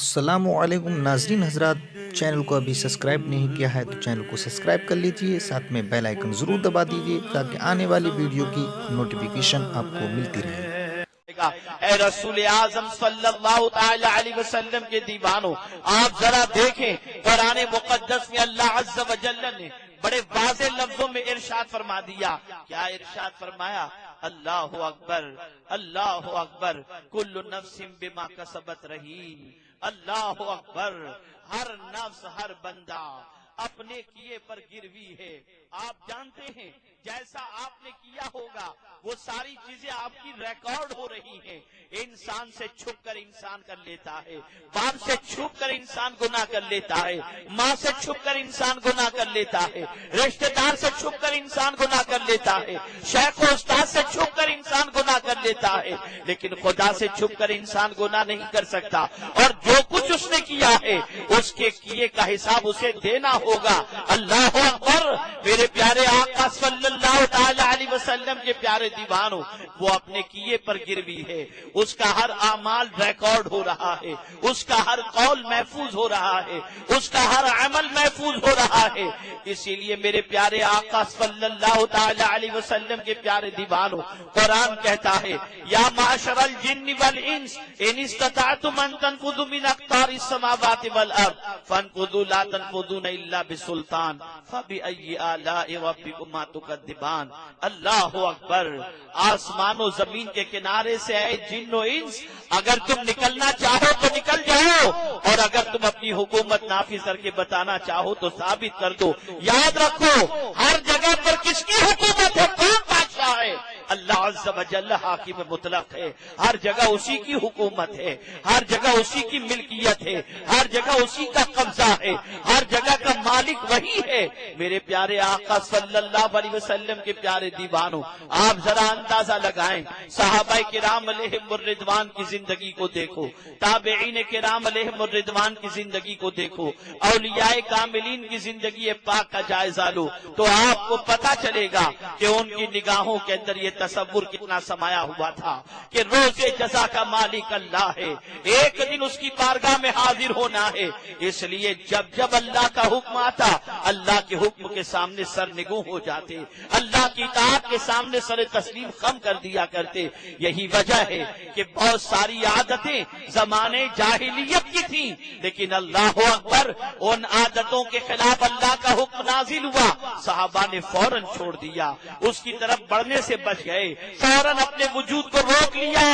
السلام علیکم ناظرین حضرات، چینل کو ابھی سبسکرائب نہیں کیا ہے تو چینل کو سبسکرائب کر لیجئے، ساتھ میں بیل آئیکن ضرور دبا دیجئے تاکہ آنے والی ویڈیو کی نوٹیفیکیشن آپ کو ملتی رہے۔ اے رسول اعظم صلی اللہ تعالی علیہ وسلم کے دیوانوں، آپ ذرا دیکھیں قرآن مقدس میں اللہ عز و جل نے بڑے واضح لفظوں میں ارشاد فرما دیا۔ کیا ارشاد فرمایا؟ اللہ اکبر، اللہ اکبر، کل نفس بما کسبت رہین۔ اللہ اکبر، ہر نفس، ہر بندہ اپنے کیے پر گروی ہے۔ آپ جانتے ہیں جیسا آپ نے کیا ہوگا وہ ساری چیزیں آپ کی ریکارڈ ہو رہی ہیں۔ انسان سے چھپ کر انسان کر لیتا ہے، باپ سے چھپ کر انسان گناہ کر لیتا ہے، ماں سے چھپ کر انسان گناہ کر لیتا ہے، رشتہ دار سے چھپ کر انسان گناہ کر لیتا ہے، شیخ و استاد سے چھپ کر انسان گناہ کر لیتا ہے، لیکن خدا سے چھپ کر انسان گناہ نہیں کر سکتا۔ اور جو کچھ اس نے کیا ہے اس کے کیے کا حساب اسے دینا ہوگا۔ اللہ اکبر، میرے پیارے آقا صلی اللہ تعالی علیہ وسلم کے پیارے دیوانوں، وہ اپنے کیے پر گروی ہے، اس کا ہر اعمال ریکارڈ ہو رہا ہے، اس کا ہر قول محفوظ ہو رہا ہے، اس کا ہر عمل محفوظ ہو رہا ہے۔ اسی لیے میرے پیارے آقا صلی اللہ تعالی علیہ وسلم کے پیارے دیوانوں، قرآن کہتا ہے یا معشر الجن والانس ان استطعتم ان تنفذوا من اقطار السماوات والارض فانفذوا لا تنفذون الا بسلطان فبأي آلاء ربكما تكذبان۔ اللہ اکبر، آسمان و زمین کے کنارے سے اے جن و انس، اگر تم نکلنا چاہو تو نکل جاؤ، اور اگر تم اپنی حکومت نافذ کر کے بتانا چاہو تو ثابت کر دو۔ یاد رکھو ہر جگہ پر کس کی حکومت ہے؟ کون بادشاہ ہے؟ اللہ عز و جل حاکم مطلق ہے، ہر جگہ اسی کی حکومت ہے، ہر جگہ اسی کی ملکیت ہے، ہر جگہ اسی کا قبضہ ہے، ہر جگہ کا مالک وہی ہے۔ میرے پیارے آقا صلی اللہ علیہ وسلم کے پیارے دیوانوں، آپ ذرا اندازہ لگائیں، صحابہ کرام علیہم الرضوان کی زندگی کو دیکھو، تابعین کرام علیہم الرضوان کی زندگی کو دیکھو، اولیاء کاملین کی زندگی پاک کا جائزہ لو تو آپ کو پتا چلے گا کہ ان کی نگاہوں کے اندر یہ تصور کتنا سمایا ہوا تھا کہ روز جزا کا مالک اللہ ہے، ایک دن اس کی بارگاہ میں حاضر ہونا ہے۔ اس لیے جب جب اللہ کا حکم آتا اللہ کے حکم کے سامنے سر نگوں ہو جاتے، اللہ کی اطاعت کے سامنے سر تسلیم خم کر دیا کرتے۔ یہی وجہ ہے کہ بہت ساری عادتیں زمانے جاہلیت کی تھیں، لیکن اللہ اکبر ان عادتوں کے خلاف اللہ کا حکم نازل ہوا، صحابہ نے فوراً چھوڑ دیا، اس کی طرف بڑھنے سے بچ گئے، فوراً اپنے وجود کو روک لیا۔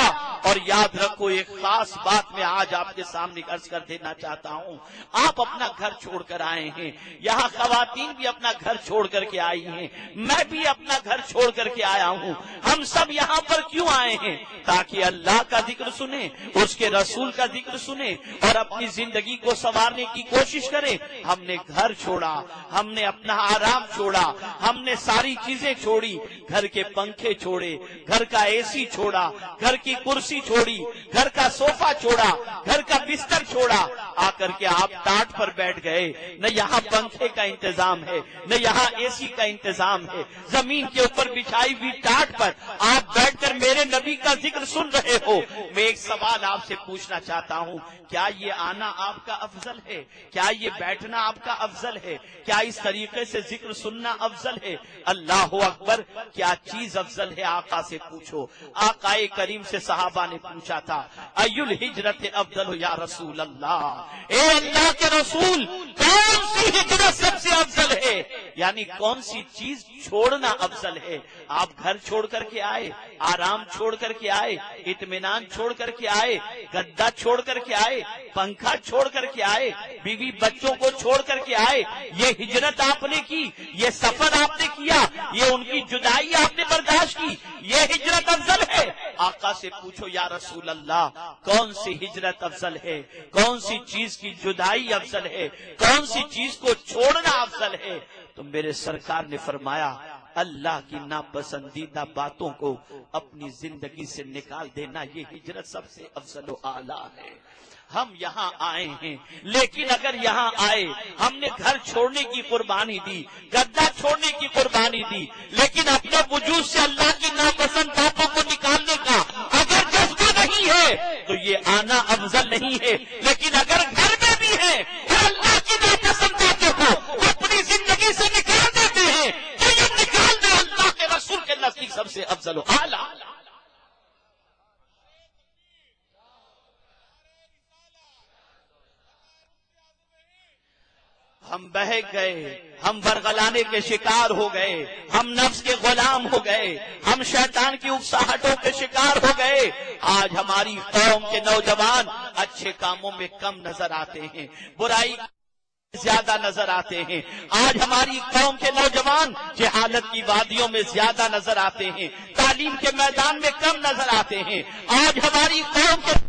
اور یاد رکھو ایک خاص بات میں آج آپ کے سامنے عرض کر دینا چاہتا ہوں، آپ اپنا گھر چھوڑ کر آئے ہیں، یہاں خواتین بھی اپنا گھر چھوڑ کر کے آئی ہیں، میں بھی اپنا گھر چھوڑ کر کے آیا ہوں۔ ہم سب یہاں پر کیوں آئے ہیں؟ تاکہ اللہ کا ذکر سنیں، اس کے رسول کا ذکر سنیں اور اپنی زندگی کو سنوارنے کی کوشش کریں۔ ہم نے گھر چھوڑا، ہم نے اپنا آرام چھوڑا، ہم نے ساری چیزیں چھوڑی، گھر کے پنکھے چھوڑے، گھر کا اے سی چھوڑا، گھر کی کرسی چھوڑی، گھر کا صوفہ چھوڑا، گھر کا بستر چھوڑا، آ کر کے آپ ٹاٹ پر بیٹھ گئے۔ نہ یہاں پنکھے کا انتظام ہے، نہ یہاں اے سی کا انتظام ہے، زمین کے اوپر بچھائی ہوئی ٹاٹ پر آپ بیٹھ کر میرے نبی کا ذکر سن رہے ہو۔ میں ایک سوال آپ سے پوچھنا چاہتا ہوں، کیا یہ آنا آپ کا افضل ہے؟ کیا یہ بیٹھنا آپ کا افضل ہے؟ کیا اس طریقے سے ذکر سننا افضل ہے؟ اللہ اکبر، کیا چیز افضل ہے؟ آقا سے پوچھو۔ آقا کریم سے صحابہ نے پوچھا تھا ای الہجرت افضل یا رسول اللہ، اے اللہ کے رسول کون سی ہجرت سب سے افضل ہے؟ یعنی کون سی چیز چھوڑنا افضل ہے؟ آپ گھر چھوڑ کر کے آئے، آرام چھوڑ کر کے آئے، اطمینان چھوڑ کر کے آئے، گدا چھوڑ کر کے آئے، پنکھا چھوڑ کر کے آئے، بیوی بچوں کو چھوڑ کر کے آئے، یہ ہجرت آپ نے کی، یہ سفر آپ نے کیا، یہ ان کی جدائی آپ نے برداشت کی، یہ ہجرت افضل ہے؟ آقا سے پوچھو یا رسول اللہ کون سی ہجرت افضل ہے؟ کون سی چیز کی جدائی افضل ہے؟ کون سی چیز کو چھوڑنا افضل ہے؟ تو میرے سرکار نے فرمایا اللہ کی ناپسندیدہ باتوں کو اپنی زندگی سے نکال دینا، یہ ہجرت سب سے افضل و اعلیٰ ہے۔ ہم یہاں آئے ہیں، لیکن اگر یہاں آئے ہم نے گھر چھوڑنے کی قربانی دی، گدا چھوڑنے کی قربانی دی، لیکن اپنے وجود سے اللہ کی ناپسند باتوں کو نکالنے کا اگر جذبہ نہیں ہے تو یہ آنا افضل نہیں ہے۔ لیکن اگر ہم بہک گئے، ہم برگلانے کے شکار ہو گئے، ہم نفس کے غلام ہو گئے، ہم شیطان کی اکساہٹوں کے شکار ہو گئے۔ آج ہماری قوم کے نوجوان اچھے کاموں میں کم نظر آتے ہیں، برائی زیادہ نظر آتے ہیں۔ آج ہماری قوم کے نوجوان جہالت کی وادیوں میں زیادہ نظر آتے ہیں، تعلیم کے میدان میں کم نظر آتے ہیں۔ آج ہماری قوم کے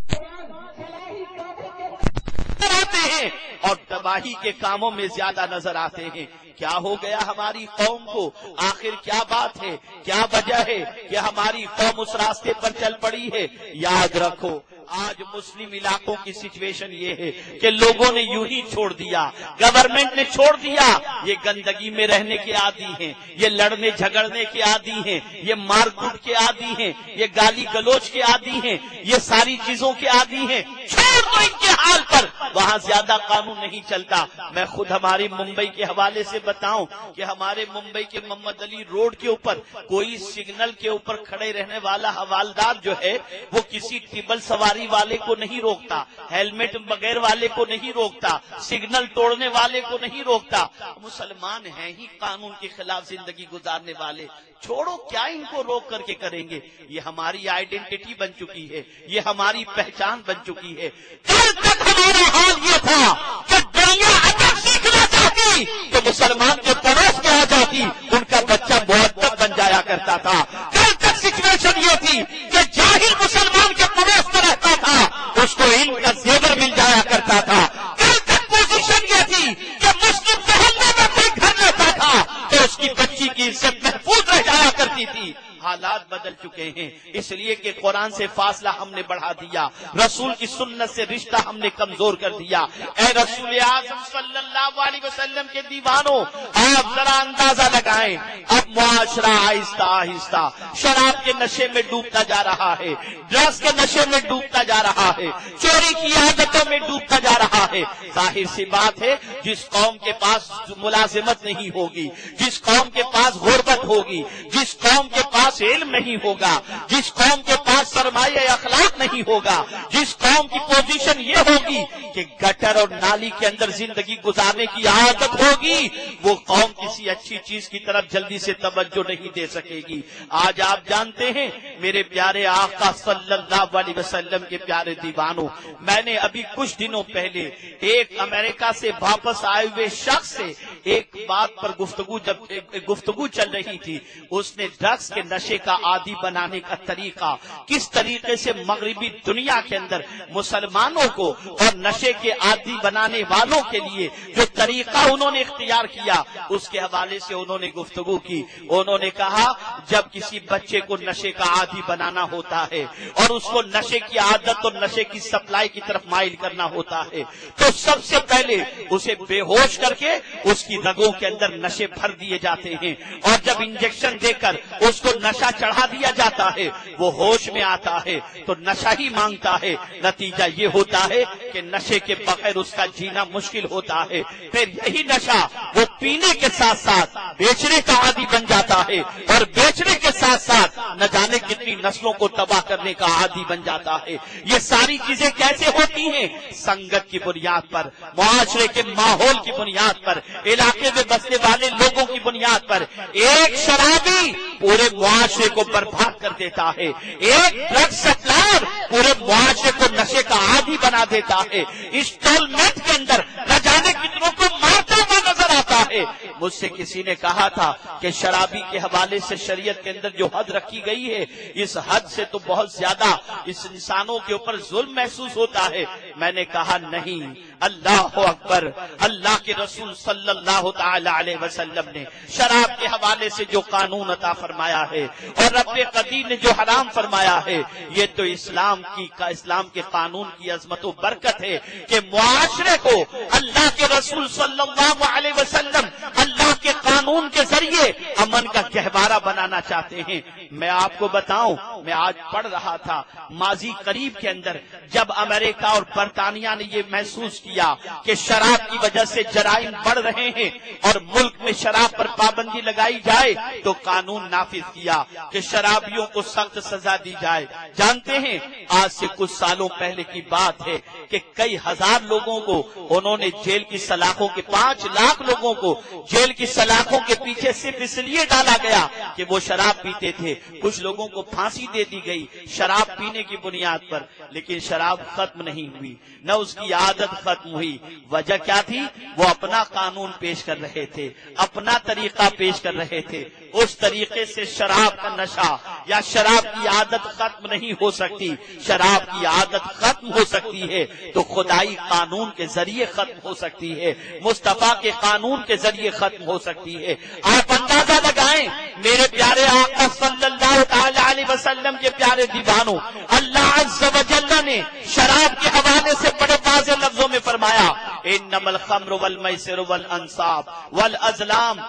آتے ہیں اور تباہی کے کاموں میں زیادہ نظر آتے ہیں۔ کیا ہو گیا ہماری قوم کو؟ آخر کیا بات ہے، کیا وجہ ہے کہ ہماری قوم اس راستے پر چل پڑی ہے؟ یاد رکھو، آج مسلم علاقوں کی سچویشن یہ ہے کہ لوگوں نے یوں ہی چھوڑ دیا، گورنمنٹ نے چھوڑ دیا۔ یہ گندگی میں رہنے کے عادی ہیں، یہ لڑنے جھگڑنے کے عادی ہیں، یہ مار پیٹ کے عادی ہیں، یہ گالی گلوچ کے عادی ہیں، یہ ساری چیزوں کے عادی ہیں۔ چھوڑ دو ان کے حال پر، وہاں زیادہ قانون نہیں چلتا۔ میں خود ہماری ممبئی کے حوالے سے بتاؤں کہ ہمارے ممبئی کے محمد علی روڈ کے اوپر کوئی سگنل کے اوپر کھڑے رہنے والا حوالدار جو ہے وہ کسی ٹیبل سواری والے کو نہیں روکتا، ہیلمٹ بغیر والے کو نہیں روکتا، سگنل توڑنے والے کو نہیں روکتا۔ مسلمان ہیں ہی قانون کے خلاف زندگی گزارنے والے، چھوڑو کیا ان کو روک کر کے کریں گے؟ یہ ہماری آئیڈینٹی بن چکی ہے، یہ ہماری پہچان بن چکی ہے۔ کل تک ہمارا حال یہ تھا کہ دنیا اگر سیکھنا چاہتی تو مسلمان جو پڑوس میں آ جاتی ان کا بچہ مؤدب بن جایا کرتا تھا۔ کل تک سچویشن یہ تھی کہ جاہل مسلمان کے پڑوس میں رہتا تھا اس کو علم کا زیور مل جایا کرتا تھا۔ کل تک پوزیشن یہ تھی کہ مسلم محلے میں کوئی گھر لیتا تھا تو اس کی بچی کی عزت محفوظ رہ جایا کرتی تھی۔ حالات بدل چکے ہیں، اس لیے کہ قرآن سے فاصلہ ہم نے بڑھا دیا، رسول کی سنت سے رشتہ ہم نے کمزور کر دیا۔ اے رسول اعظم صلی اللہ علیہ وسلم کے دیوانوں، آپ ذرا اندازہ لگائیں، اب معاشرہ آہستہ آہستہ شراب کے نشے میں ڈوبتا جا رہا ہے، ڈرگس کے نشے میں ڈوبتا جا رہا ہے، چوری کی عادتوں میں ڈوبتا جا رہا ہے۔ ظاہر سی بات ہے، جس قوم کے پاس ملازمت نہیں ہوگی، جس قوم کے پاس غربت ہوگی، جس قوم کے پاس علم نہیں ہوگا، جس قوم کے پاس سرمایہ اخلاق نہیں ہوگا، جس قوم کی پوزیشن یہ ہوگی کہ گٹر اور نالی کے اندر زندگی گزارنے کی عادت ہوگی، وہ قوم کسی اچھی چیز کی طرف جلدی سے توجہ نہیں دے سکے گی۔ آج آپ جانتے ہیں میرے پیارے آقا صلی اللہ علیہ وسلم کے پیارے دیوانوں، میں نے ابھی کچھ دنوں پہلے ایک امریکہ سے واپس آئے ہوئے شخص سے ایک بات پر گفتگو چل رہی تھی۔ اس نے ڈرگس کے نشے کا عادی بنانے کا طریقہ، کس طریقے سے مغربی دنیا کے اندر مسلمانوں کو اور نشے کے عادی بنانے والوں کے لیے جو طریقہ انہوں نے اختیار کیا، اس کے حوالے سے انہوں نے گفتگو کی۔ انہوں نے کہا جب کسی بچے کو نشے کا عادی بنانا ہوتا ہے اور اس کو نشے کی عادت اور نشے کی سپلائی کی طرف مائل کرنا ہوتا ہے تو سب سے پہلے اسے بے ہوش کر کے اس کی رگوں کے اندر نشے بھر دیے جاتے ہیں، اور جب انجیکشن دے کر اس کو نشہ چڑھا دیا جاتا ہے وہ ہوش میں آتا ہے تو نشہ ہی مانگتا ہے۔ نتیجہ یہ ہوتا ہے کہ نشے کے بغیر اس کا جینا مشکل ہوتا ہے۔ پھر یہی نشہ وہ پینے کے ساتھ ساتھ بیچنے کا عادی بن جاتا ہے، اور بیچنے کے ساتھ ساتھ نہ جانے کتنی نسلوں کو تباہ کرنے کا عادی بن جاتا ہے۔ یہ ساری چیزیں کیسے ہوتی ہیں؟ سنگت کی بنیاد پر، معاشرے کے ماحول کی بنیاد پر، علاقے میں بسنے والے لوگوں کی بنیاد پر۔ ایک شرابی پورے معاشرے کو برباد کر دیتا ہے، ایک ڈرگ سپلائر پورے معاشرے کو نشے کا عادی بنا دیتا ہے، انسٹالمنٹ کے اندر نہ جانے کتنوں کو مارتا ہوا نظر آتا ہے۔ مجھ سے کسی نے کہا تھا کہ شرابی کے حوالے سے شریعت کے اندر جو حد رکھی گئی ہے اس حد سے تو بہت زیادہ اس انسانوں کے اوپر ظلم محسوس ہوتا ہے۔ میں نے کہا نہیں، اللہ اکبر، اللہ کے رسول صلی اللہ تعالی علیہ وسلم نے شراب کے حوالے سے جو قانون عطا فرمایا ہے اور رب قدیر نے جو حرام فرمایا ہے، یہ تو اسلام کے قانون کی عظمت و برکت ہے کہ معاشرے کو اللہ کے رسول صلی اللہ علیہ وسلم اللہ کے قانون کے ذریعے امن کا گہوارہ بنانا چاہتے ہیں۔ میں آپ کو بتاؤں، میں آج پڑھ رہا تھا ماضی قریب کے اندر جب امریکہ اور برطانیہ نے یہ محسوس کیا کہ شراب کی وجہ سے جرائم بڑھ رہے ہیں اور ملک میں شراب پر پابندی لگائی جائے تو قانون نافذ کیا کہ شرابیوں کو سخت سزا دی جائے. جانتے ہیں آج سے کچھ سالوں پہلے کی بات ہے کہ کئی ہزار لوگوں کو انہوں نے جیل کی سلاخوں کے 5 لاکھ لوگوں کو جیل کی سلاخوں کے پیچھے صرف اس لیے ڈالا گیا کہ وہ شراب پیتے تھے. کچھ لوگوں کو پھانسی دے دی گئی شراب پینے کی بنیاد پر، لیکن شراب ختم نہیں ہوئی، نہ اس کی عادت ختم ہوئی. وجہ کیا تھی؟ وہ اپنا قانون پیش کر رہے تھے، اپنا طریقہ پیش کر رہے تھے. اس طریقے سے شراب کا نشہ یا شراب کی عادت ختم نہیں ہو سکتی. شراب کی عادت ختم ہو سکتی ہے تو خدائی قانون کے ذریعے ختم ہو سکتی ہے، مصطفیٰ کے قانون کے ذریعے ختم ہو سکتی ہے. آپ اندازہ لگائیں میرے پیارے آقا صلی اللہ تعالی علیہ وسلم کے پیارے دیوانوں، اللہ عز و جل نے شراب کے حوالے سے بڑے واضح لفظوں میں فرمایا انما الخمر والمیسر والانصاب والازلام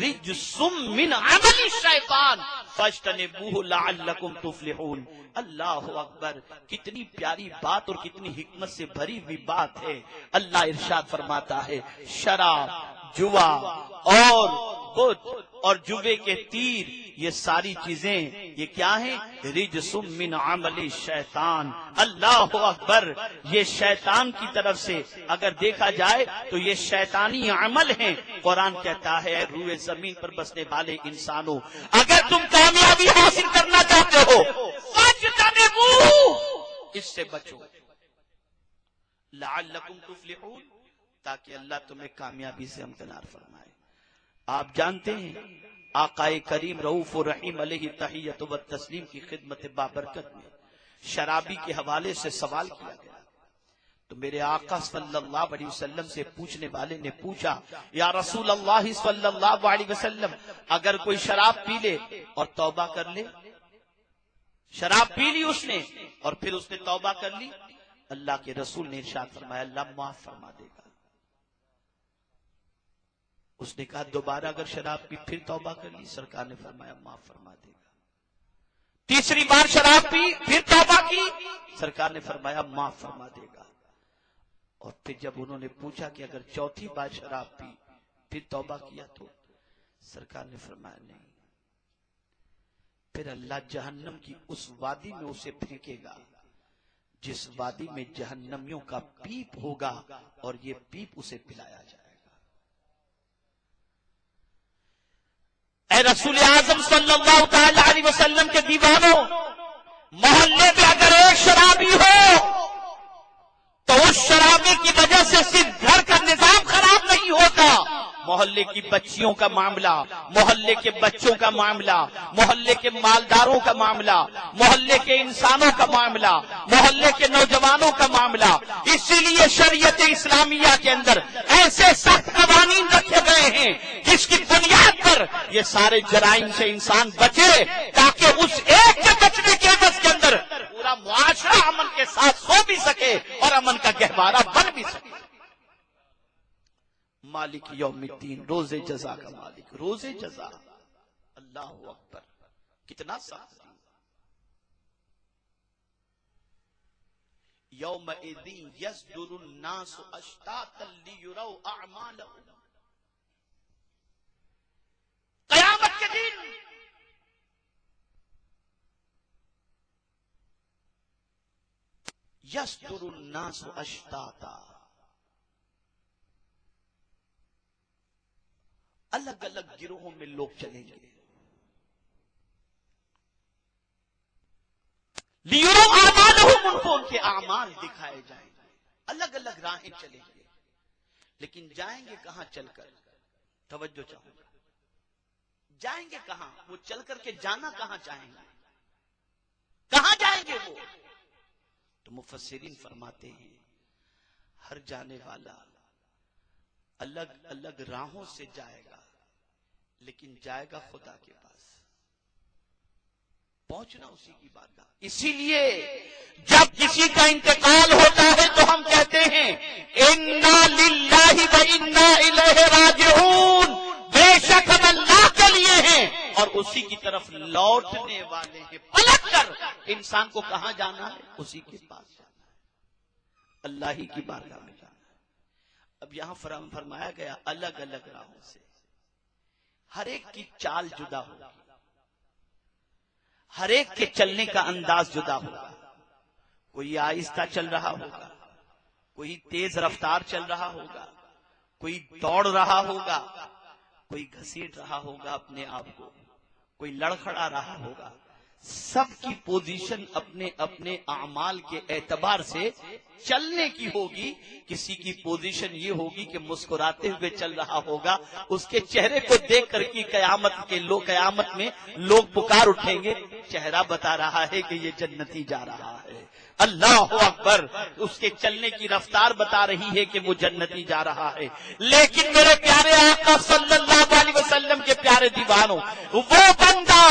رجس من عمل الشیطان فاجتنبوه لعلکم تفلحون. اللہ اکبر، کتنی پیاری بات اور کتنی حکمت سے بھری ہوئی بات ہے. اللہ ارشاد فرماتا ہے شراب، جوا اور بت اور جوے کے تیر، یہ ساری چیزیں یہ کیا ہیں؟ رجس من عمل الشیطان. اللہ اکبر، یہ شیطان کی طرف سے اگر دیکھا جائے تو یہ شیطانی عمل ہیں. قرآن کہتا ہے روئے زمین پر بسنے والے انسانوں، اگر تم کامیابی حاصل کرنا چاہتے ہو اس سے بچو لعلکم تفلحون، تاکہ اللہ تمہیں کامیابی سے امکنار فرمائے. آپ جانتے ہیں آقا کریم رؤوف الرحیم علیہ تحیت و تسلیم کی خدمت بابرکت میں شرابی کے حوالے سے سوال کیا گیا تو میرے آقا صلی اللہ علیہ وسلم سے پوچھنے والے نے پوچھا یا رسول اللہ صلی اللہ علیہ وسلم، اگر کوئی شراب پی لے اور توبہ کر لے، شراب پی لی اس نے اور پھر اس نے توبہ کر لی، اللہ کے رسول نے ارشاد فرمایا اللہ معاف فرما دے گا. اس نے کہا دوبارہ اگر شراب پی پھر توبہ کر لی، سرکار نے فرمایا معاف فرما دے گا. تیسری بار شراب پی پھر توبہ کی، سرکار نے فرمایا معاف فرما دے گا. اور پھر جب انہوں نے پوچھا کہ اگر چوتھی بار شراب پی پھر توبہ کیا تو سرکار نے فرمایا نہیں، پھر اللہ جہنم کی اس وادی میں اسے پھینکے گا جس وادی میں جہنمیوں کا پیپ ہوگا اور یہ پیپ اسے پلایا جائے گا. اے رسول اعظم صلی اللہ تعالی علیہ وسلم کے دیوانوں، محلے میں اگر ایک شرابی ہو تو اس شرابی کی وجہ سے صرف گھر کا نظام خراب نہیں ہوتا، محلے کی بچیوں کا معاملہ، محلے کے بچوں کا معاملہ، محلے کے مالداروں کا معاملہ، محلے کے انسانوں کا معاملہ، محلے کے نوجوانوں کا معاملہ. اسی لیے شریعت اسلامیہ کے اندر ایسے سخت قوانین رکھے گئے ہیں جس کی بنیاد پر یہ سارے جرائم سے انسان بچے، تاکہ اس ایک کے بچنے کے عوض کے اندر پورا معاشرہ امن کے ساتھ سو بھی سکے اور امن کا گہوارہ بن بھی سکے. مالک یوم الدین، روز جزا کا مالک، روز جزا. اللہ اکبر، کتنا سخت. یومئذ یصدر الناس اشتاتا لیروا اعمالهم. قیامت کے دن یصدر الناس اشتاتا، الگ الگ گروہوں میں لوگ چلیں گے. لیروا اعمالهم، ان کو ان کے اعمال دکھائے جائیں گے. الگ الگ راہیں چلیں گے، لیکن جائیں گے کہاں چل کر؟ توجہ چاہوں گا، جائیں گے کہاں؟ وہ چل کر کے جانا کہاں چاہیں گے؟ کہاں جائیں گے وہ؟ تو مفسرین فرماتے ہیں ہر جانے والا الگ الگ راہوں سے جائے گا، لیکن جائے گا خدا کے پاس، پہنچنا اسی کی بارگاہ. اسی لیے جب کسی کا انتقال ہوتا ہے تو ہم کہتے ہیں انا للہ و انا الیہ راجعون، بے شک ہم اللہ کے لیے ہیں اور اسی کی طرف لوٹنے والے ہیں. پلٹ کر انسان کو کہاں جانا ہے؟ اسی کے پاس جانا ہے، اللہ ہی کی بارگاہ میں جانا ہے. اب یہاں فرمایا گیا الگ الگ راہوں سے، ہر ایک کی چال جدا ہوگی، ہر ایک کے چلنے کا انداز جدا ہوگا. کوئی آہستہ چل رہا ہوگا، کوئی تیز رفتار چل رہا ہوگا، کوئی دوڑ رہا ہوگا، کوئی گھسیٹ رہا ہوگا اپنے آپ کو، کوئی لڑکھڑا رہا ہوگا. سب کی پوزیشن اپنے اپنے اعمال کے اعتبار سے چلنے کی ہوگی. کسی کی پوزیشن یہ ہوگی کہ مسکراتے ہوئے چل رہا ہوگا، اس کے چہرے کو دیکھ کر کی قیامت میں لوگ پکار اٹھیں گے، چہرہ بتا رہا ہے کہ یہ جنتی جا رہا ہے. اللہ اکبر. اس کے چلنے کی رفتار بتا رہی ہے کہ وہ جنتی جا رہا ہے. لیکن میرے پیارے آقا صلی اللہ علیہ وسلم کے پیارے دیوانوں، وہ بندہ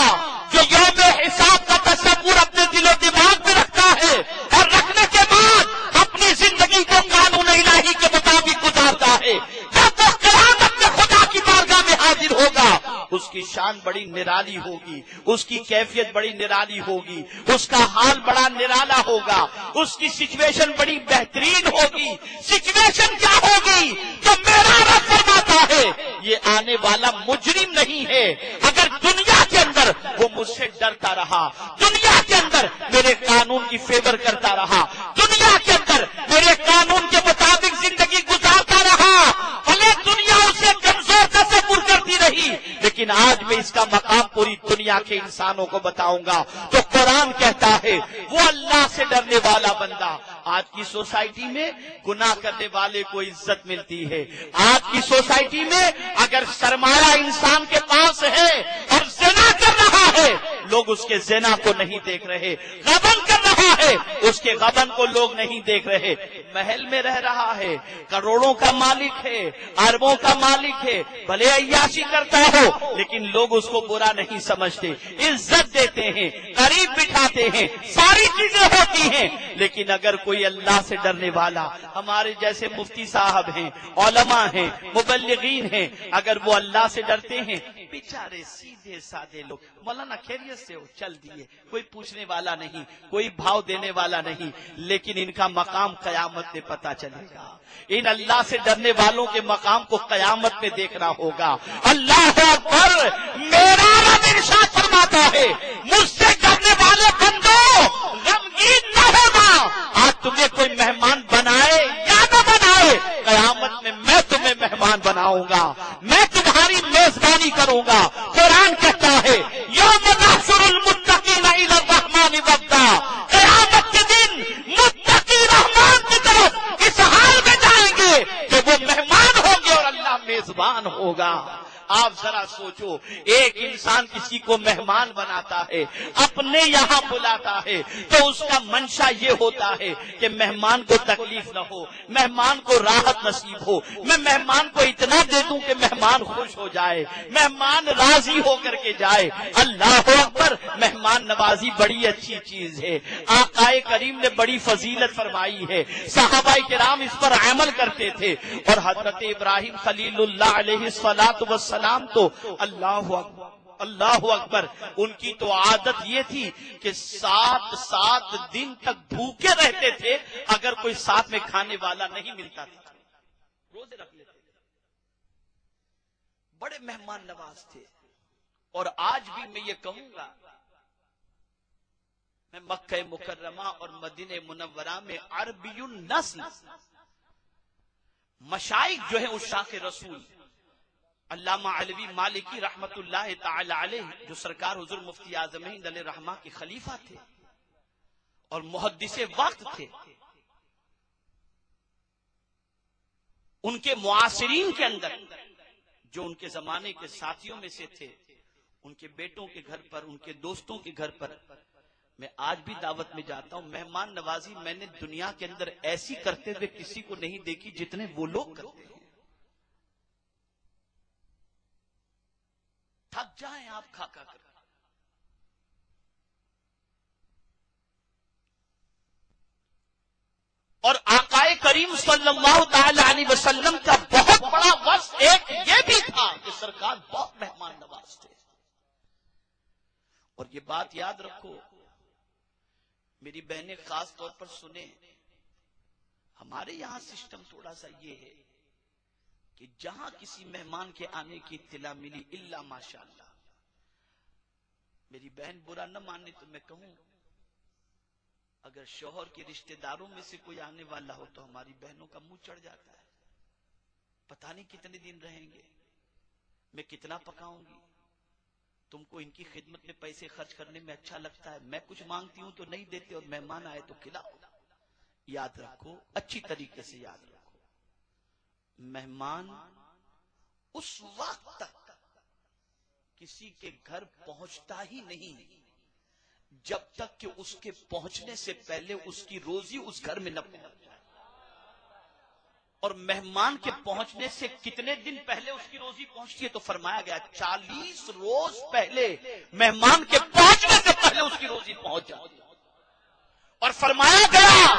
جو یوم حساب کا تصور اپنے دل و دماغ میں رکھتا ہے اور رکھنے کے بعد اپنی زندگی کو قانون الہی کے مطابق گزارتا ہے، جب وہ قیامت میں خدا کی بارگاہ میں حاضر ہوگا، اس کی شان بڑی نرالی ہوگی، اس کی کیفیت بڑی نرالی ہوگی، اس کا حال بڑا نرالا ہوگا، اس کی سچویشن بڑی بہترین ہوگی. سچویشن کیا ہوگی؟ تو میرا رب فرماتا ہے یہ آنے والا مجرم نہیں ہے. اگر دنیا کے اندر وہ مجھ سے ڈرتا رہا، دنیا کے اندر میرے قانون کی فیور کرتا رہا، دنیا کے اندر میرے قانون کے مطابق زندگی گزارتا رہا، بھلے دنیا اسے کمزور تصور کرتی رہی، لیکن آج میں اس کا مقام پوری دنیا کے انسانوں کو بتاؤں گا. تو قرآن کہتا ہے وہ اللہ سے ڈرنے والا بندہ. آج کی سوسائٹی میں گناہ کرنے والے کو عزت ملتی ہے. آج کی سوسائٹی میں اگر سرمایہ انسان کے پاس ہے اور زنا کر رہا ہے، لوگ اس کے زنا کو نہیں دیکھ رہے. غبن کر رہا ہے، اس کے غبن کو لوگ نہیں دیکھ رہے. محل میں رہ رہا ہے، کروڑوں کا مالک ہے، اربوں کا مالک ہے، بھلے عیاشی کرتا ہو لیکن لوگ اس کو برا نہیں سمجھتے، عزت دیتے ہیں، قریب بٹھاتے ہیں، ساری چیزیں ہوتی ہیں. لیکن اگر کوئی اللہ سے ڈرنے والا، ہمارے جیسے مفتی صاحب ہیں، علماء ہیں، مبلغین ہیں، اگر وہ اللہ سے ڈرتے ہیں، بیچارے سیدھے سادے لوگ، مولانا خیریت سے ہو، چل دیے، کوئی پوچھنے والا نہیں، کوئی بھاؤ دینے والا نہیں. لیکن ان کا مقام قیامت میں پتہ چلے گا. ان اللہ سے ڈرنے والوں کے مقام کو قیامت میں دیکھنا ہوگا. اللہ اکبر. میرا رب ارشاد فرماتا ہے مجھ سے ڈرنے والے بندوں غمگین نہ ہونا. آج تمہیں کوئی مہمان بنائے یا نہ بنائے، قیامت میں میں تمہیں مہمان بناؤں گا، میں تمہاری میزبانی کروں گا. قرآن کہتا ہے یوم نحشر المتقین الی الرحمن وفدا. قیامت کے دن متقی رحمان کی طرف اس حال میں جائیں گے کہ وہ مہمان ہوں گے اور اللہ میزبان ہوگا. آپ ذرا سوچو، ایک انسان کسی کو مہمان بناتا ہے، اپنے یہاں بلاتا ہے، تو اس کا منشا یہ ہوتا ہے کہ مہمان کو تکلیف نہ ہو، مہمان کو راحت نصیب ہو، میں مہمان کو اتنا دے دوں کہ مہمان خوش ہو جائے، مہمان راضی ہو کر کے جائے. اللہ اکبر. مہمان نوازی بڑی اچھی چیز ہے، آقا کریم نے بڑی فضیلت فرمائی ہے، صحابہ کرام اس پر عمل کرتے تھے. اور حضرت ابراہیم خلیل اللہ علیہ الصلوۃ والسلام تو اللہ اکبر، ان کی تو عادت یہ تھی کہ 7 دن تک بھوکے رہتے تھے اگر کوئی ساتھ میں کھانے والا نہیں ملتا تھا، روزے رکھ لیتے تھے. بڑے مہمان نواز تھے. اور آج بھی میں یہ کہوں گا، میں مکہ مکرمہ اور مدینہ منورہ میں عربی النسل مشائخ جو ہیں عشاق رسول، علامہ علوی مالکی رحمت اللہ تعالی علیہ جو سرکار حضور مفتی اعظم ہند علیہ رحمہ کے خلیفہ تھے اور محدث وقت تھے، ان کے معاصرین کے اندر جو ان کے زمانے کے ساتھیوں میں سے تھے، ان کے بیٹوں کے گھر پر، ان کے دوستوں کے گھر پر میں آج بھی دعوت میں جاتا ہوں. مہمان نوازی میں نے دنیا کے اندر ایسی کرتے ہوئے کسی کو نہیں دیکھی جتنے وہ لوگ کرتے ہیں. تھک جائیں آپ کھا کر. اور آقا کریم صلی اللہ تعالی علیہ وسلم کا بہت بڑا وصف ایک یہ بھی تھا کہ سرکار بہت مہمان نواز تھے. اور یہ بات یاد رکھو، میری بہنیں خاص طور پر سنیں، ہمارے یہاں سسٹم تھوڑا سا یہ ہے کہ جہاں کسی مہمان کے آنے کی اطلاع ملی الا ماشاءاللہ، میری بہن برا نہ مانے تو میں کہوں اگر شوہر کے رشتہ داروں میں سے کوئی آنے والا ہو تو ہماری بہنوں کا منہ چڑھ جاتا ہے، پتہ نہیں کتنے دن رہیں گے، میں کتنا پکاؤں گی، تم کو ان کی خدمت میں پیسے خرچ کرنے میں اچھا لگتا ہے، میں کچھ مانگتی ہوں تو نہیں دیتے اور مہمان آئے تو کھلاؤ۔ یاد رکھو، اچھی طریقے سے یاد رکھو، مہمان اس وقت تک کسی کے گھر پہنچتا ہی نہیں جب تک کہ اس کے پہنچنے سے پہلے اس کی روزی اس گھر میں نہ پہنچ جائے، اور مہمان کے پہنچنے سے کتنے دن پہلے اس کی روزی پہنچتی ہے تو فرمایا گیا 40 روز پہلے مہمان کے پہنچنے سے پہلے اس کی روزی پہنچ جاتی ہے، اور فرمایا گیا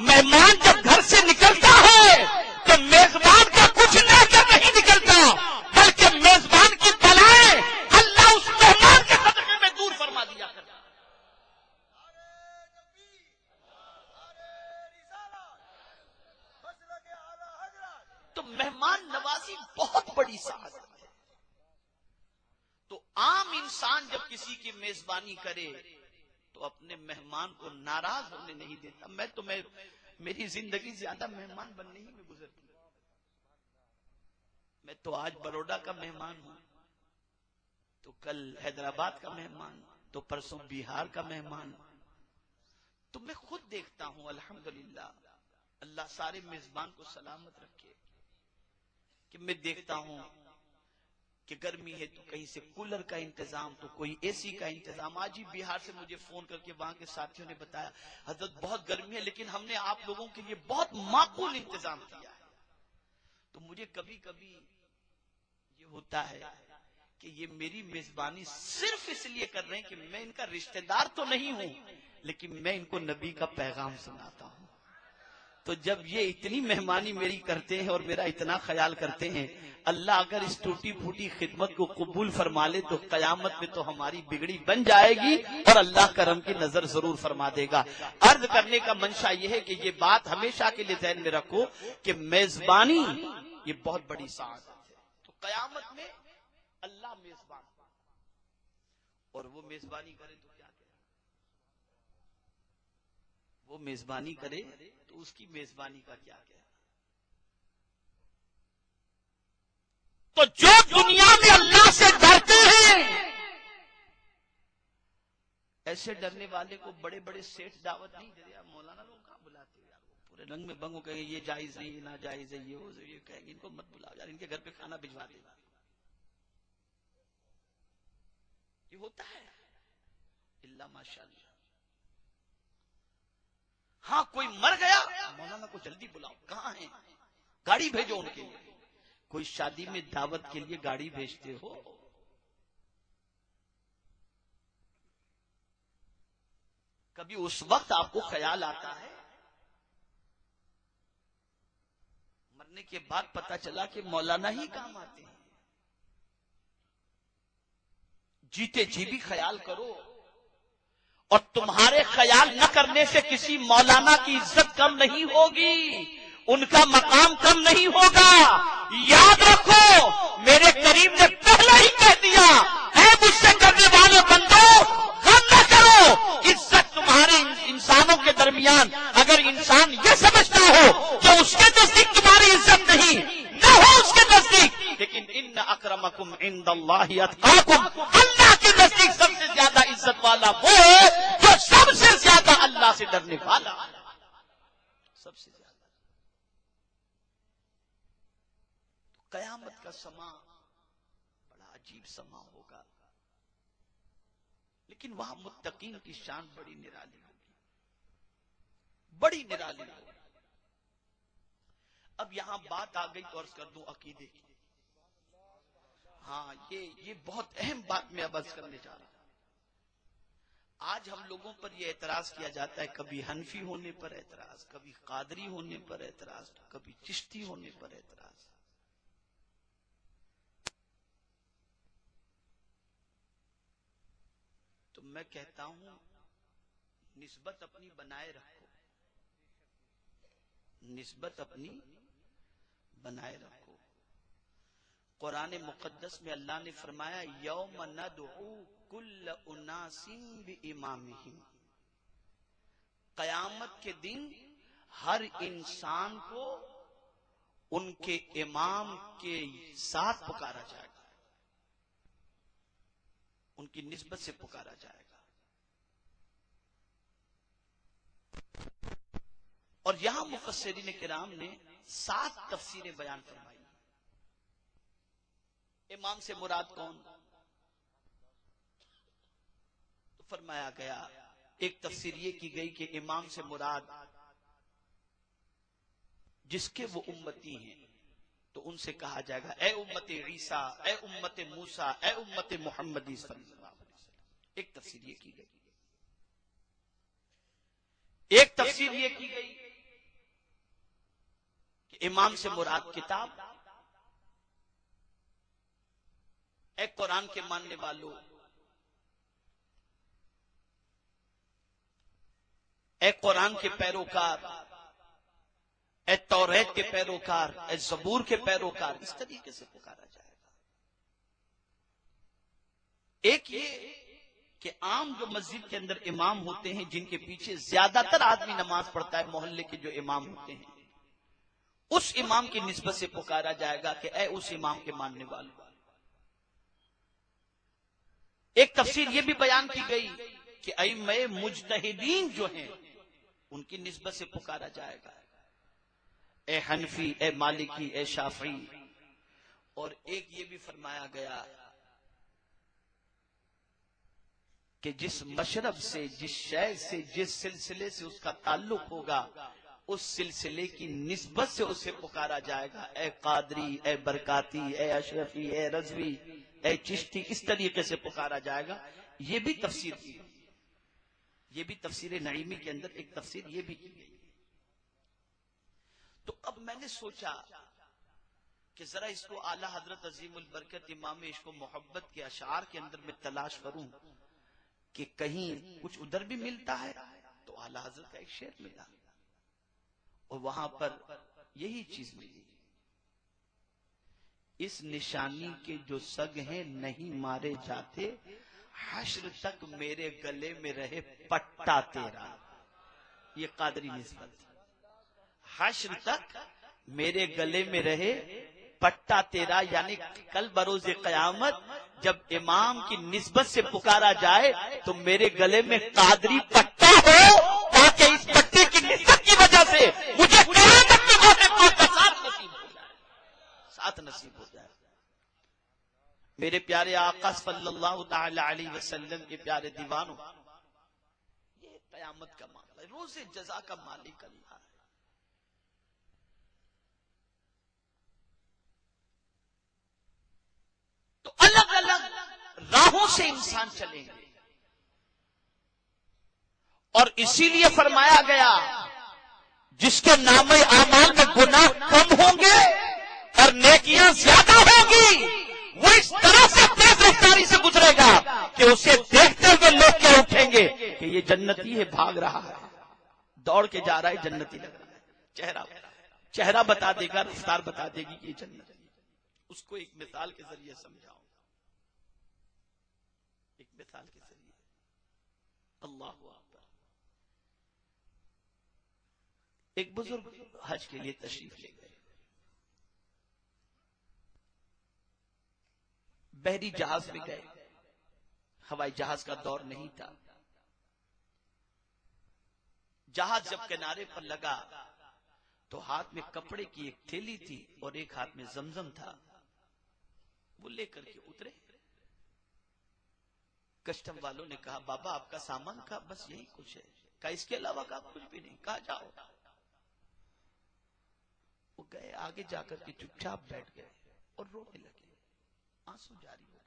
مہمان جب گھر سے نکلتا ہے تو میزبان کا کچھ لے کر نہیں نکلتا بلکہ میزبان کی بلائیں اللہ اس مہمان کے صدقے میں دور فرما دیا کرتا۔ تو مہمان نوازی بہت بڑی سعادت ہے۔ تو عام انسان جب کسی کی میزبانی کرے تو اپنے مہمان کو ناراض ہونے نہیں دیتا۔ میری زندگی زیادہ مہمان بننے ہی میں گزرتی، میں تو آج بروڈا کا مہمان ہوں، تو کل حیدرآباد کا مہمان، تو پرسوں بہار کا مہمان، تو میں خود دیکھتا ہوں الحمدللہ، اللہ سارے میزبان کو سلامت رکھے، کہ میں دیکھتا ہوں کہ گرمی ہے تو کہیں سے کولر کا انتظام تو کوئی اے سی کا انتظام۔ آج ہی بہار سے مجھے فون کر کے وہاں کے ساتھیوں نے بتایا حضرت بہت گرمی ہے لیکن ہم نے آپ لوگوں کے لیے بہت معقول انتظام کیا ہے۔ تو مجھے کبھی کبھی یہ ہوتا ہے کہ یہ میری میزبانی صرف اس لیے کر رہے ہیں کہ میں ان کا رشتہ دار تو نہیں ہوں لیکن میں ان کو نبی کا پیغام سناتا ہوں۔ تو جب یہ اتنی مہمانی میری کرتے ہیں اور میرا اتنا خیال کرتے ہیں، اللہ اگر اس ٹوٹی پھوٹی خدمت کو قبول فرما لے تو قیامت میں تو ہماری بگڑی بن جائے گی اور اللہ کرم کی نظر ضرور فرما دے گا۔ عرض کرنے کا منشا یہ ہے کہ یہ بات ہمیشہ کے لیے ذہن میں رکھو کہ میزبانی یہ بہت بڑی سعادت ہے۔ تو قیامت میں اللہ میزبان، اور وہ میزبانی کرے تو کیا کرے، وہ میزبانی کرے تو اس کی میزبانی کا کیا کیا۔ تو جو دنیا میں اللہ سے ڈرتے ہیں، ایسے ڈرنے والے کو بڑے بڑے سیٹ دعوت نہیں دے۔ مولانا لوگ کہاں بلاتے ہیں یار، پورے رنگ میں بنگو کہیں یہ جائز نہیں، یہ ناجائز ہے، یہ کہیں گے ان کو مت بلاؤ یار، ان کے گھر پہ کھانا بھجوا دے۔ یہ ہوتا ہے اللہ ماشاءاللہ۔ ہاں کوئی مر گیا، مولانا کو جلدی بلاؤ، کہاں ہیں، گاڑی بھیجو ان کے لیے۔ کوئی شادی میں دعوت کے لیے گاڑی بھیجتے ہو، کبھی اس وقت آپ کو خیال آتا ہے، مرنے کے بعد پتا چلا کہ مولانا ہی کام آتے ہیں۔ جیتے جی بھی خیال کرو، اور تمہارے خیال نہ کرنے سے کسی مولانا کی عزت کم نہیں ہوگی، ان کا مقام کم نہیں ہوگا۔ یاد رکھو میرے کریم نے پہلے ہی کہہ دیا، اے مجھ سے کرنے والے بندو غم نہ کرو، عزت تمہارے انسانوں کے درمیان اگر انسان یہ سمجھتا ہو کہ اس کے نزدیک تمہاری عزت نہیں، نہ ہو اس کے نزدیک، لیکن ان اکرمکم عند اللہ اتقاکم، اللہ کے نزدیک سب سے زیادہ عزت والا وہ ہے جو سب سے زیادہ اللہ سے ڈرنے والا، سب سے زیادہ۔ قیامت کا سما بڑا عجیب سما ہوگا، لیکن وہاں متقین کی شان بڑی نرالی ہوگی، بڑی نرالی ہوگی۔ اب یہاں بات آ گئی تو عرض کر دوں عقیدے کی۔ ہاں یہ بہت اہم بات میں اب عرض کرنے جا رہا ہوں۔ آج ہم لوگوں پر یہ اعتراض کیا جاتا ہے، کبھی حنفی ہونے پر اعتراض، کبھی قادری ہونے پر اعتراض، کبھی چشتی ہونے پر اعتراض۔ تو میں کہتا ہوں نسبت اپنی بنائے رکھو، نسبت اپنی بنائے رکھو۔ قرآن مقدس میں اللہ نے فرمایا یوم ندعو کل اناس بامامہم، قیامت کے دن ہر انسان کو ان کے امام کے ساتھ پکارا جائے گا، ان کی نسبت سے پکارا جائے گا۔ اور یہاں مفسرین کرام نے 7 تفسیریں بیان فرمائی۔ امام سے مراد کون؟ تو فرمایا گیا، ایک تفسیر یہ کی گئی کہ امام سے مراد جس کے وہ امتی ہیں، تو ان سے کہا جائے گا اے امت عیسیٰ، اے امت موسیٰ، اے امت محمدی صلی اللہ علیہ وسلم۔ ایک تفسیر یہ کی گئی۔ ایک تفسیر یہ کی گئی کہ امام سے مراد کتاب، اے قرآن کے ماننے والوں، اے قرآن کے پیروکار، اے توریت کے پیروکار، اے زبور کے پیروکار، اس طریقے سے پکارا جائے گا۔ ایک یہ کہ عام جو مسجد کے اندر امام ہوتے ہیں، جن کے پیچھے زیادہ تر آدمی نماز پڑھتا ہے، محلے کے جو امام ہوتے ہیں، اس امام کی نسبت سے پکارا جائے گا کہ اے اس امام کے ماننے والوں۔ ایک تفسیر یہ بھی بیان کی گئی کہ ائمہ مجتہدین جو ہیں، ان کی نسبت سے پکارا جائے گا، اے حنفی، اے مالکی، اے شافعی۔ اور ایک یہ بھی فرمایا گیا کہ جس مشرب سے، جس شے سے، جس سلسلے سے اس کا تعلق ہوگا، اس سلسلے کی نسبت سے اسے پکارا جائے گا، اے قادری، اے برکاتی، اے اشرفی، اے رضوی، اے چشتی، اس طریقے سے پکارا جائے گا۔ یہ بھی تفسیر کی، یہ بھی تفسیر نعیمی کے اندر ایک تفسیر یہ بھی کی گئی۔ تو اب میں نے سوچا کہ ذرا اس کو اعلی حضرت عظیم البرکت امام عشق و محبت کے اشعار کے اندر میں تلاش کروں کہ کہیں کچھ ادھر بھی ملتا ہے، تو اعلی حضرت کا ایک شعر ملا اور وہاں پر یہی چیز ملی، اس نشانی کے جو سگ ہیں نہیں مارے جاتے، حشر تک میرے گلے میں رہے پٹا تیرا۔ یہ قادری نسبت، حشر تک میرے گلے میں رہے پٹا تیرا، یعنی کل بروز قیامت جب امام کی نسبت سے پکارا جائے تو میرے گلے میں قادری پٹا ہو، تاکہ اس پٹے کی نسبت کی وجہ سے مجھے قیامت کے موقع پر ساتھ نصیب ہو جائے، ساتھ نصیب ہو جائے۔ میرے پیارے آقا صلی اللہ تعالی علیہ وسلم کے پیارے دیوانوں، یہ قیامت کا معاملہ ہے، روز جزا کا مالک اللہ ہے۔ تو الگ الگ راہوں سے انسان چلیں گے، اور اسی لیے فرمایا گیا جس کے نام اعمال میں گناہ کم ہوں گے اور نیکیاں زیادہ ہوں گی، وہ اس طرح سے تیز رفتاری سے گزرے گا کہ اسے دیکھتے ہوئے لوگ کیا اٹھیں گے کہ یہ جنتی ہے، بھاگ رہا ہے، دوڑ کے جا رہا ہے، جنتی لگ رہا ہے، چہرہ بتا دے گا، رفتار بتا دے گی کہ یہ جنت ہے۔ اس کو ایک مثال کے ذریعے سمجھاؤں، ایک مثال کے ذریعے۔ اللہ اکبر۔ ایک بزرگ حج کے لیے تشریف لے گئے، بحری جہاز میں گئے، ہوائی جہاز کا دور نہیں تھا۔ جہاز جب کنارے پر لگا تو ہاتھ میں کپڑے کی ایک تھیلی تھی اور ایک ہاتھ میں زمزم تھا، وہ لے کر کے اترے۔ کسٹم والوں نے کہا بابا آپ کا سامان کا بس یہی کچھ ہے، کہا اس کے علاوہ کا کچھ بھی نہیں، کہا جاؤ۔ وہ گئے، آگے جا کر کے چپ چاپ بیٹھ گئے اور رونے لگے، آنسو جاری ہو گئے۔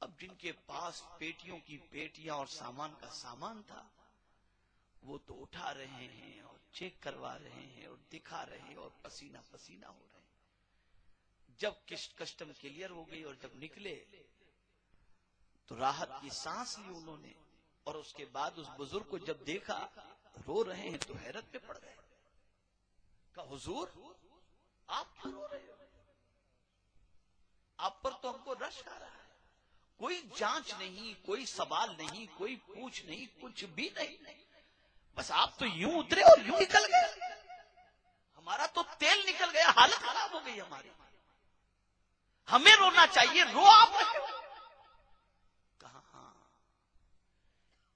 اب جن کے پاس پیٹیوں کی پیٹیاں اور سامان کا سامان تھا، وہ تو اٹھا رہے ہیں اور چیک کروا رہے ہیں اور دکھا رہے ہیں اور پسینہ پسینہ ہو رہے ہیں۔ جب کسٹم کلیئر ہو گئی اور جب نکلے تو راحت کی سانس لی انہوں نے، اور اس کے بعد اس بزرگ کو جب دیکھا رو رہے ہیں تو حیرت میں پڑ گئے، کہا حضور آپ کیوں رو رہے ہو؟ آپ پر تو ہم کو رشک آ رہا ہے. کوئی جانچ نہیں, کوئی سوال نہیں, کوئی پوچھ نہیں, کچھ بھی نہیں. بس آپ تو یوں اترے اور یوں نکل گئے. ہمارا تو تیل نکل گیا, حالت خراب ہو گئی ہماری. ہمیں رونا چاہیے, رو آپ رہے ہو. کہاں, ہاں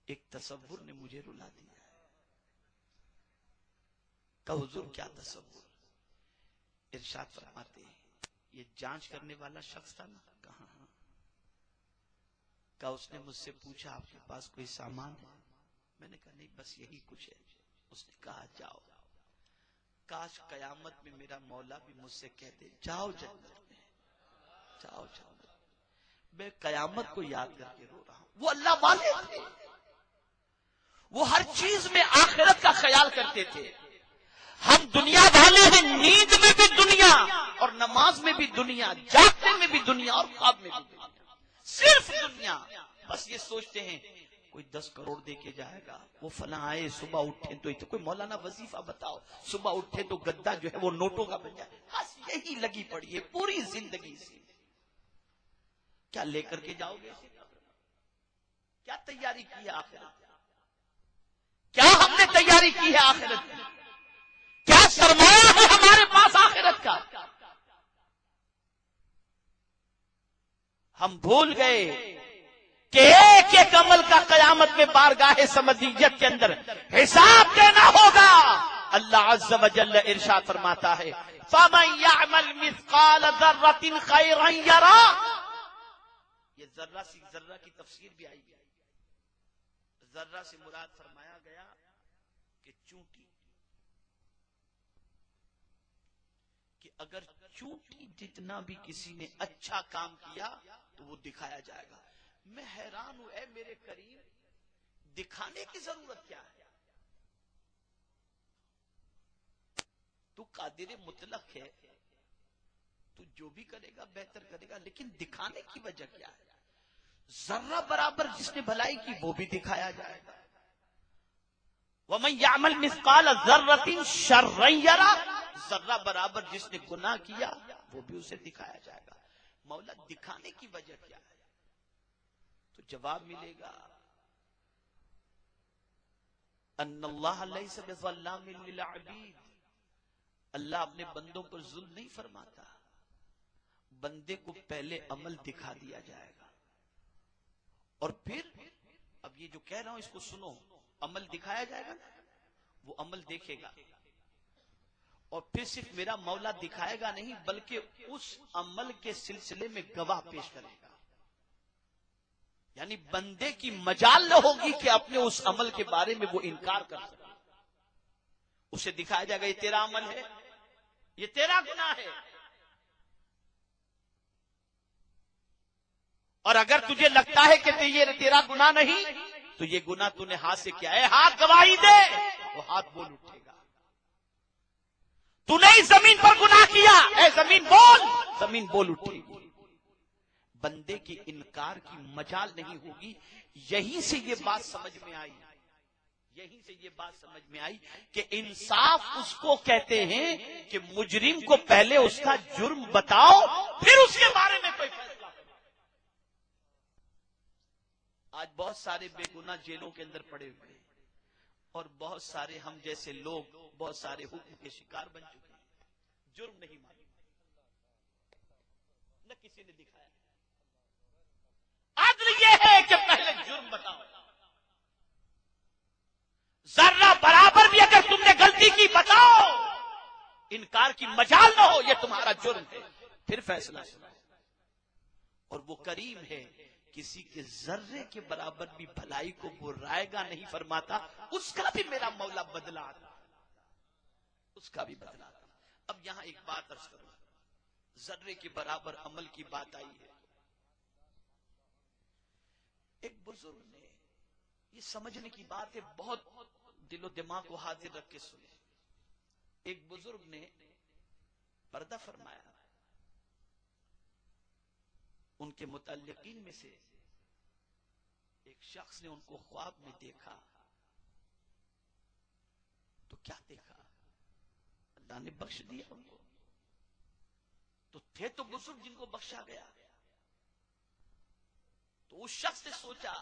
ایک تصور نے مجھے رلا دیا ہے. کہ حضور کیا تصور. ارشاد فرماتے ہیں یہ جانچ کرنے والا شخص تھا نا, کہاں, ہاں. کہ اس نے مجھ سے پوچھا آپ کے پاس کوئی سامان ہے؟ میں نے کہا نہیں, بس یہی کچھ ہے. اس نے کہا جاؤ, کاش قیامت میں میرا مولا بھی مجھ سے کہتے جاؤ جنت میں, جاؤ جنت. میں قیامت کو یاد کر کے رو رہا ہوں. وہ اللہ والے تھے, وہ ہر چیز میں آخرت کا خیال کرتے تھے. ہم دنیا والے ہیں, نیند میں بھی دنیا اور نماز میں بھی دنیا, جاگنے میں بھی دنیا اور خواب میں بھی دنیا, صرف دنیا. بس یہ سوچتے ہیں کوئی 10 کروڑ دے کے جائے گا, وہ فلاں آئے, صبح اٹھے تو کوئی مولانا وظیفہ بتاؤ, صبح اٹھے تو گدا جو ہے وہ نوٹوں کا بن جائے. بس یہی لگی پڑی ہے پوری زندگی سے. کیا لے کر کے جاؤ گے؟ کیا تیاری کی ہے آخرت؟ کیا ہم نے تیاری کی ہے آخرت کی؟ کیا سرمایہ ہے ہمارے پاس آخرت کا؟ ہم بھول گئے کہ ایک ایک عمل کا قیامت میں بارگاہ سمدیت کے اندر حساب دینا ہوگا. اللہ عز و جل ارشاد فرماتا ہے فَمَن يَعْمَلْ مِثْقَالَ ذَرَّةٍ خَيْرًا يَرَهُ. یہ ذرہ سی ذرہ کی تفسیر بھی آئی ہے. ذرہ سے مراد فرمایا گیا کہ چونٹی, کہ اگر چونٹی جتنا بھی کسی نے اچھا کام کیا تو وہ دکھایا جائے گا. میں حیران ہوں, اے میرے کریم, دکھانے کی ضرورت کیا ہے؟ تو قادر مطلق ہے, تو جو بھی کرے گا بہتر کرے گا, لیکن دکھانے کی وجہ کیا ہے؟ ذرہ برابر جس نے بھلائی کی وہ بھی دکھایا جائے گا. وَمَن يَعْمَلْ مِثْقَالَ ذَرَّةٍ شَرًّا يَرَهُ. ذرہ برابر جس نے گناہ کیا وہ بھی اسے دکھایا جائے گا. مولا دکھانے کی وجہ کیا ہے؟ تو جواب ملے گا ان اللہ لیس بظلام للعبید. اللہ اپنے بندوں پر ظلم نہیں فرماتا. بندے کو پہلے عمل دکھا دیا جائے گا, اور پھر اب یہ جو کہہ رہا ہوں اس کو سنو, عمل دکھایا جائے گا, وہ عمل دیکھے گا, اور پھر صرف میرا مولا دکھائے گا نہیں بلکہ اس عمل کے سلسلے میں گواہ پیش کرے گا. یعنی بندے کی مجال نہ ہوگی کہ اپنے اس عمل کے بارے میں وہ انکار کر سکے. اسے دکھایا جائے گا یہ تیرا عمل ہے, یہ تیرا گناہ ہے, اور اگر تجھے لگتا ہے کہ یہ تیرا گناہ نہیں تو یہ گناہ تو نے ہاتھ سے کیا ہے, ہاتھ گواہی دے, وہ ہاتھ بول اٹھے گا. تو نے اس زمین پر گناہ کیا, اے زمین بول, زمین بول اٹھے گی. بندے کی انکار کی مجال نہیں ہوگی. یہیں سے یہ بات سمجھ میں آئی, یہیں سے یہ بات سمجھ میں آئی کہ انصاف اس کو کہتے ہیں کہ مجرم کو پہلے اس کا جرم بتاؤ پھر اس کے بارے میں کوئی فیصلہ کرو. آج بہت سارے بے گناہ جیلوں کے اندر پڑے ہوئے ہیں, اور بہت سارے ہم جیسے لوگ بہت سارے حکم کے شکار بن چکے ہیں. جرم نہیں معلوم, نہ کسی نے دکھایا. عدل یہ ہے کہ پہلے جرم بتاؤ. ذرہ برابر بھی اگر تم نے غلطی کی بتاؤ, انکار کی مجال نہ ہو, یہ تمہارا جرم ہے, پھر فیصلہ سنا. اور وہ کریم ہے, کسی کے ذرے کے برابر بھی بھلائی کو وہ رائے گا نہیں فرماتا. اس کا بھی میرا مولا بدلہ آتا, اس کا بھی بدلہ آتا. اب یہاں ایک بات عرض کروں, ذرے کے برابر عمل کی بات آئی ہے. ایک بزرگ نے, یہ سمجھنے کی بات ہے, بہت دل و دماغ کو حاضر رکھ کے سنے. ایک بزرگ نے پردہ فرمایا, ان کے متعلقین میں سے ایک شخص نے ان کو خواب میں دیکھا. تو کیا دیکھا؟ اللہ نے بخش دیا ان کو. تو تھے تو بزرگ جن کو بخشا گیا. تو اس شخص نے سوچا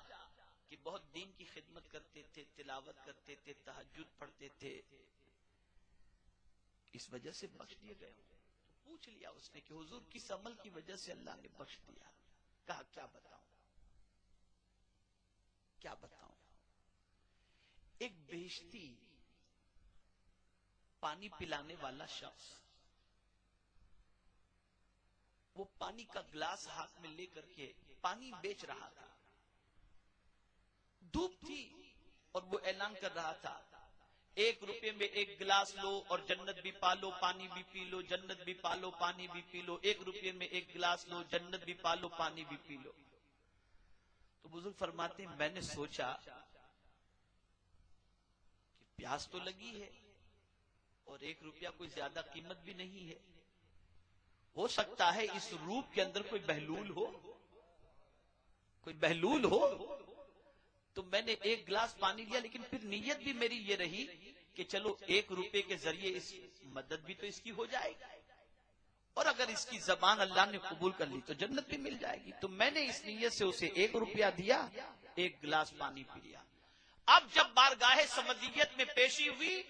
کہ بہت دین کی خدمت کرتے تھے, تلاوت کرتے تھے, تہجد پڑھتے تھے, اس وجہ سے بخش دیے گئے. تو پوچھ لیا اس نے کہ حضور کس عمل کی وجہ سے اللہ نے بخش دیا؟ کہا کیا بتاؤں, کیا بتاؤں. ایک بہشتی پانی پلانے والا شخص وہ پانی کا گلاس ہاتھ میں لے کر کے پانی بیچ رہا تھا. دھوپ تھی اور وہ اعلان کر رہا تھا 1 روپے میں 1 گلاس لو اور جنت بھی پالو, پانی بھی پی لو, جنت بھی پالو, پانی بھی پی لو. 1 روپے میں 1 گلاس لو, جنت بھی پالو, پانی بھی پی لو. تو بزرگ فرماتے ہیں میں نے سوچا کہ پیاس تو لگی ہے اور 1 روپیہ کوئی زیادہ قیمت بھی نہیں ہے. ہو سکتا ہے اس روپ کے اندر کوئی بہلول ہو, کوئی بہلول ہو. تو میں نے 1 گلاس پانی لیا, لیکن پھر نیت بھی میری یہ رہی کہ چلو 1 روپے کے ذریعے اس مدد بھی تو اس کی ہو جائے گی, اور اگر اس کی زبان اللہ نے قبول کر لی تو جنت بھی مل جائے گی. تو میں نے اس نیت سے اسے 1 روپیہ دیا, 1 گلاس پانی پی لیا. اب جب بارگاہ سمدیت میں پیشی ہوئی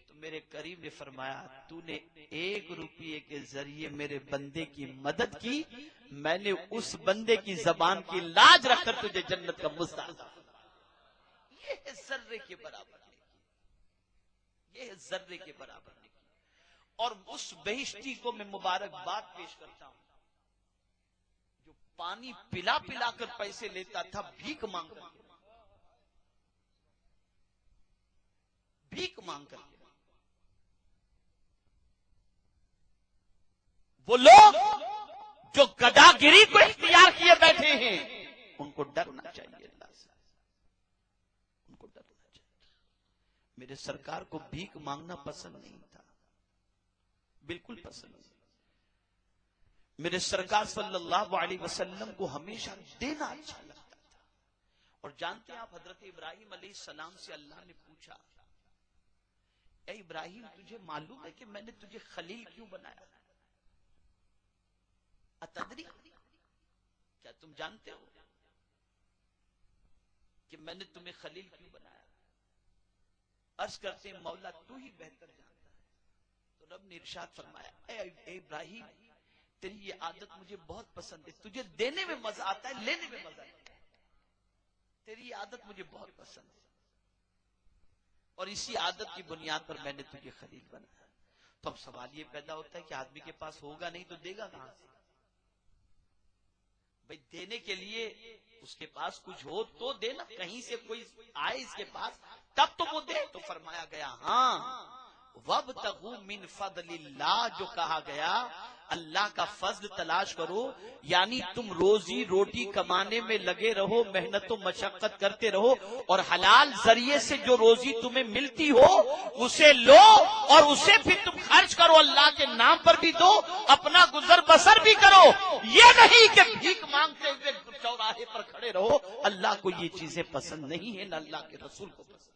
تو میرے کریم نے فرمایا تو نے 1 روپیے کے ذریعے میرے بندے کی مدد کی, میں نے اس بندے کی زبان کی لاج رکھ کر تجھے جنت کا مستحق. یہ ہے ذرے کے برابر نیکی, یہ ہے ذرے کے برابر نیکی. اور اس بہشتی کو میں مبارکباد پیش کرتا ہوں جو پانی پلا پلا کر پیسے لیتا تھا, بھیک مانگ کر کے, بھیک مانگ کر کے. وہ لوگ جو گداگری کو اختیار کیے بیٹھے ہیں ان کو ڈرنا چاہیے, اللہ سے ان کو ڈرنا چاہیے. میرے سرکار کو بھیک مانگنا پسند نہیں تھا, بالکل پسند نہیں. میرے سرکار صلی اللہ علیہ وسلم کو ہمیشہ دینا اچھا لگتا تھا. اور جانتے ہیں آپ حضرت ابراہیم علیہ السلام سے اللہ نے پوچھا اے ابراہیم تجھے معلوم ہے کہ میں نے تجھے خلیل کیوں بنایا؟ اتدری, کیا تم جانتے ہو کہ میں نے تمہیں خلیل کیوں بنایا؟ عرض کرتے ہیں مولا تو ہی بہتر جانتا ہے. تو رب نے ارشاد فرمایا اے ابراہیم تیری یہ عادت مجھے بہت پسند ہے, تجھے دینے میں مزہ آتا ہے, لینے میں مزہ نہیں آتا. تیری یہ عادت مجھے بہت پسند ہے اور اسی عادت کی بنیاد پر میں نے تجھے خلیل بنایا. تو اب سوال یہ پیدا ہوتا ہے کہ آدمی کے پاس ہوگا نہیں تو دے گا کہاں سے؟ بھئی دینے کے لیے اس کے پاس کچھ ہو تو دینا, کہیں سے کوئی آئے اس کے پاس تب تو وہ دے. تو فرمایا گیا ہاں وَابْتَغُوا مِنْ فَضْلِ اللَّهِ, جو کہا گیا اللہ کا فضل تلاش کرو, یعنی تم روزی روٹی کمانے میں لگے رہو, محنت و مشقت کرتے رہو, اور حلال ذریعے سے جو روزی تمہیں ملتی ہو اسے لو اور اسے پھر تم خرچ کرو, اللہ کے نام پر بھی دو, اپنا گزر بسر بھی کرو. یہ نہیں کہ بھیک مانگتے ہوئے چوراہے پر کھڑے رہو. اللہ کو یہ چیزیں پسند نہیں ہے, نہ اللہ کے رسول کو پسند.